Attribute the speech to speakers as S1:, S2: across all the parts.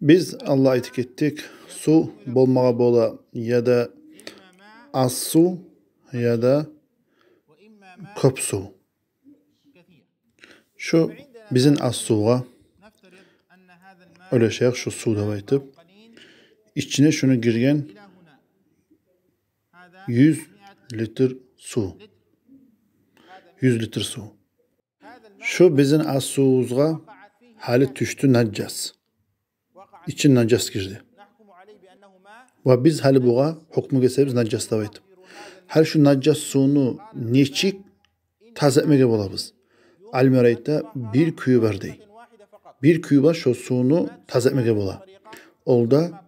S1: Biz Allah aytib ketdik, su bolmağa bola ya da az su ya da ko'p su. Şu bizin az suğa öyle şey şu su da aytib, içine şunu girgen 100 litr su. 100 litr su. Şu bizim az suğuzga hali düştü najas. İçin najas girdi. Ve biz hali buğa hukmu geçeriz najas da aytib. Her şu najas suyunu neçik taze etmege bolabız. Almerayta bir kuyu var dey. Bir kuyu var şu suyunu taze etmege bola. Olda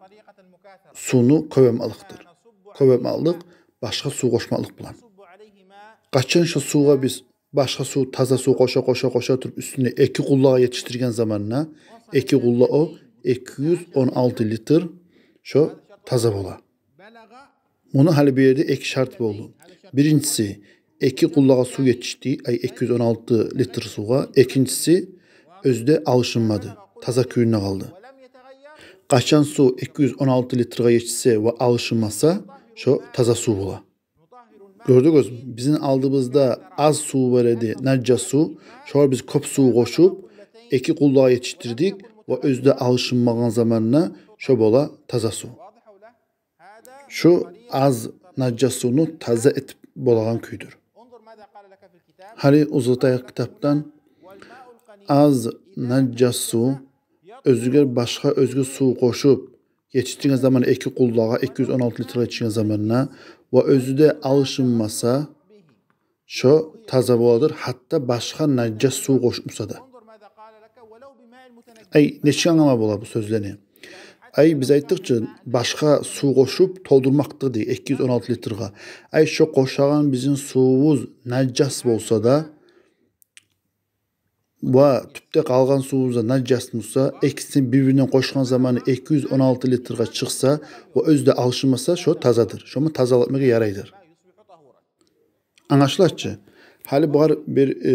S1: suyunu köpemalıktır. Köpemalık başka su koşmalık bulan. Kaçın şu suğa biz başka su, taze su koşa turup üstüne 2 kullağa yetiştirgen zamanına 2 kulla o 216 litr şu taze bola. Bunu hali bir yerde 2 şart oldu. Birincisi 2 kullağa su yetişti, ay 216 litr suğa. İkincisi özde alışınmadı. Taze köyüne kaldı. Kaçan su 216 litreye yetişse ve alışınmasa şu taze su bola. Gördünüz bizim aldığımızda az su var idi, najas su. Şu biz köp su koşup 2 kullağa yetiştirdik ve özde alışınmağın zamanına şu bola taze su. Şu az najas sunu taze etip bolagan küydür. Hali uzatay kitaptan az najas su özgür başka özgür su koşup yetiştirgen zaman 2 kullağa 216 litre yetiştirgen zamanına ve özde alışınmasa şu taze boladır. Hatta başka najas su koşmuşsa da. Ay neçe anlama bola bu sözlerini. Ay biz ayttıkça başka su koşup toldurmaktır diye 216 litrega. Ay şu koşağın bizim suumuz najas bolsa da ve tüpte kalgan suumuzda najas olsa ikisini birbirinden koşkan zamanı 216 litrega çıksa ve özde alışılmasa şu tazadır. Şunu tazalatmaya yaraydır. Anlaşılaççı. Hali bu bir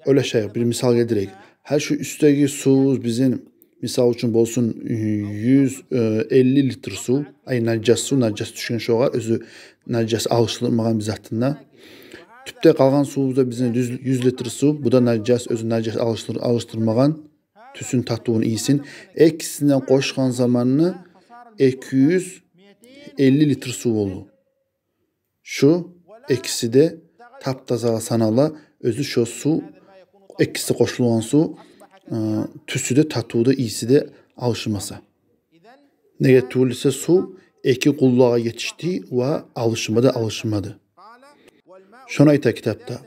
S1: öyle şey bir misal getirek. Her şu üstteki suumuz bizim misal için bolsun 150 litr su. Ay najas su, najas düşen şoğa özü najas alıştırılmagan bizatında. Tüpte kalgan suumuzda bizim 100 litr su. Bu da najas, özü najas alıştırmagan. Tüsün tatlığın iyisin. İkisinden koşkan zamanını 250 litr su oldu. Şu ikisi de taptaza sanala özü şu su ikisi koşulan su tüsü de tatlığı da iyisi de alışmasa. Neye tuğlise su 2 kullağa yetişti ve alışmadı. Şuna ayta kitapta.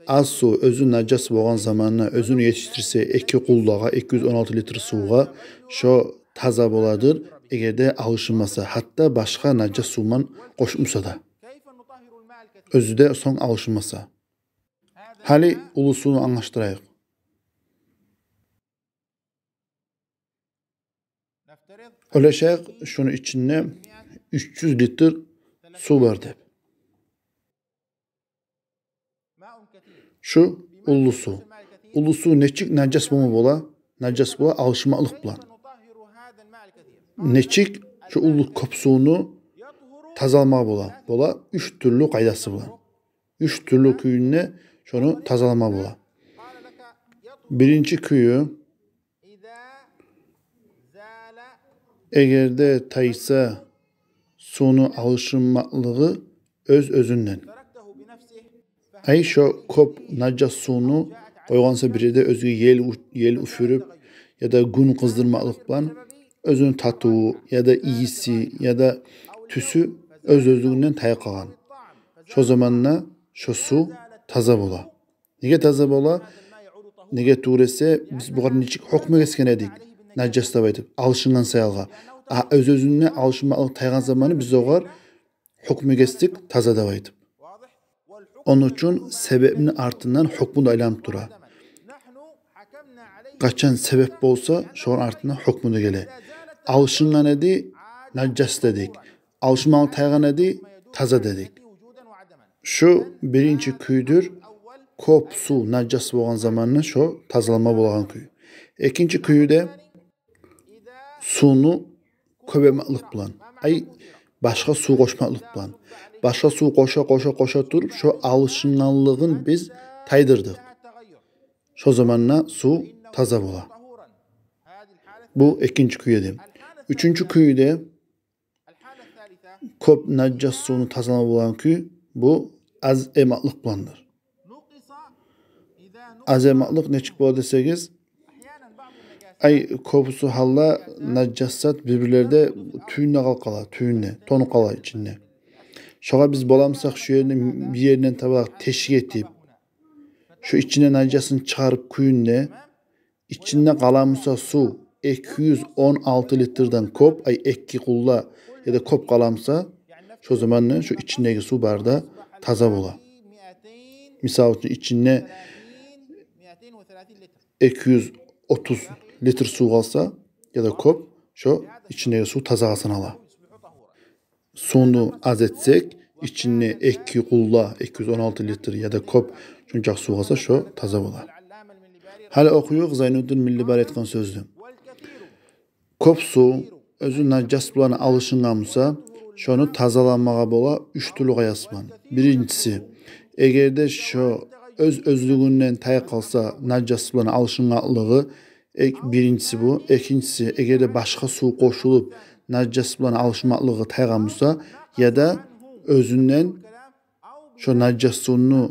S1: Az su özü najas boğan zamanına özünü yetiştirse 2 kullağa 216 litr suğa şu taza boladır. Eğer de alışılmasa hatta başka najas suman koşmuşsa da. Özü de son alışılmasa. Hali ulusunu anlaştırayıq. Öyle şey şunu içinde 300 litr su var dep. Şu ulusu. Ulusu neçik najas bomu bola? Najas bola alışmalık bulan. Neçik şu ulu kopsuğunu tazalma bola. Bola 3 türlü kaydası bulan. 3 türlü köyüne şunu tazalma bola. Birinci köyü eğer de taysa sonu alışınmalığı özünden. Ay şu kop najas sunu koygansa biri de özü yel üfürüp ya da gün kızdırmalık bulan özünün tatlığı ya da iyisi ya da tüsü özlüğünden tayakalan. Şu zamanla şu su taza bola. Nege taza bola? Nege tuğrese biz bu kadar neçik hukmu kesken edik. Najas da baytıp alışıngan sayalga. Özüne alışınmalık taygan zamanı biz oğar hukmu kestik taza da baytıp. Onun için sebebini artından hukmu da aylanıp dura. Kaçan sebep olsa şu an artından hukmu da gele. Alışıngan edi najas dedik. Alışınmalık taygan edi taza dedik. Şu birinci küydür. Kop su najas boğan zamanına şu tazalama boğan köy. İkinci köyü de suvni ko'paytmoqlik bilan, ay boshqa suv qo'shmoqlik bilan, boshqa suv qo'sha turib, shu alışınganligini biz taydirdik. Shu zamanla suv toza bo'ladi. Bu ikkinchi kuyida. Uchinchi kuyida ko'p najjos suvni tozalab bo'lgan kuy bu az emoqlik bilandir. Az emoqlik nechik bo'ladi desangiz, ay ko'pisi holda najosat bir-birlarida tuyinda qoladi, tuyinda, tonib qoladi içinde. Şoğa biz bolamsak şu bir yerinden tabaq teşvik etip, şu içine najosini chiqarib kuyunda, içinde qalamsa su 216 litrdan ko'p, ay 2 qulla ya da ko'p qalamsa, şu zamanla şu içindeki su barda toza bo'ladi. Misal uchun içinde 230 litr suv alsa ya da ko'p, şu içindeki su toza sanaladi. Suvni az etsek, içine 2 qulla 216 litr ya da ko'p shunchaq suv alsa şu toza bo'ladi. Hali o'qiyuq Zaynuddin Millibar aytgan so'zni. Ko'p suv özü najos bilan alışıngan bo'lsa, şunu tozalanmaga bo'la 3 turli qiyasman. Birincisi, egerde şu özlüğünden tay qalsa najos bilan alışınganligi birincisi bu. İkincisi, egerde başqa suv qo'shilib najos bilan alışmakligi taygan bo'lsa ya da özünden şu najos suvni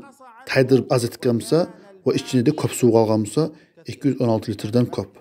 S1: taydirib az etgan bo'lsa va içinde de ko'p suv qolgan bo'lsa 216 litrdan ko'p.